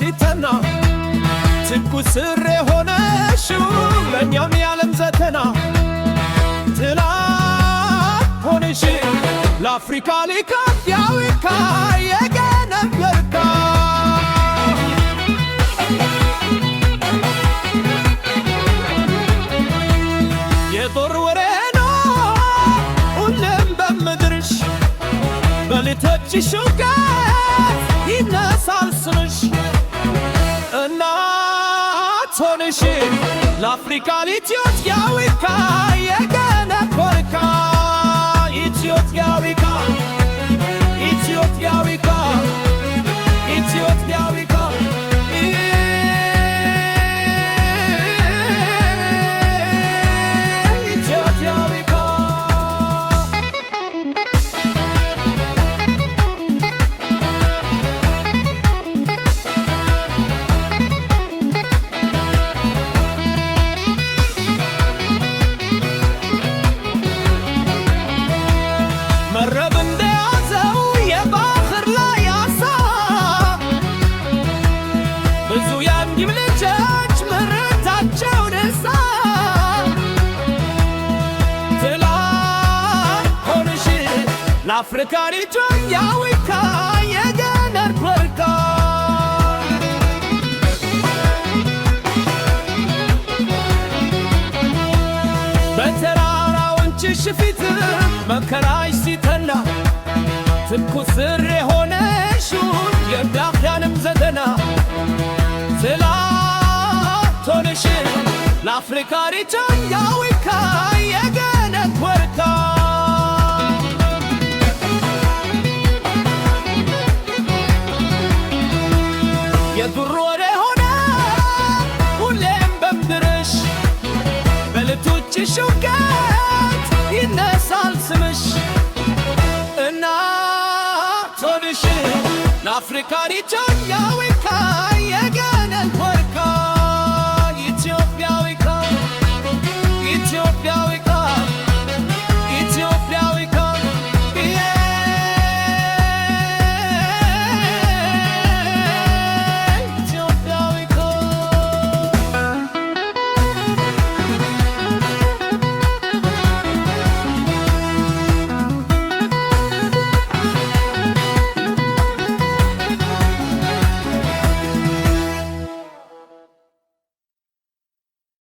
ሲተና ትኩስ ስር የሆነሽው ለእኛም ያለም ዘተና ትላት ሆነሽ ለአፍሪካ ሊካፍያዊካ የገነበርካ የጦር ወሬ ነው ሁሌም በምድርሽ በልቶችሽ እውቀት ይነሳል ስምሽ እናት ሆነሽ ለአፍሪካ ኢትዮጵያዊካ የገነበርካ ኢትዮጵያዊካ ኢትዮጵያዊካ ኢትዮጵያዊካ መረብ እንደያዘው የባህር ላይ አሳ ብዙ የአንዲም ልጆች ምርታቸው ደሳ ትላት ሆነሽ ለአፍሪካ ኢትዮጵያዊካ የገነበርካ በተራራዎችሽ ፊት መከራሽ ሲተና ትኩስ ስር የሆነሽውን የዳኽያንም ዘተና ትላት ሆነሽ ለአፍሪካ ኢትዮጵያዊካ የገነበርካ የዱር ወሬ ሆነ ሁሌም በምድርሽ በልቶችሽ እውቀት ይነሳል ስምሽ እናት ሆነሽ ለአፍሪካ ኢትዮጵያዊ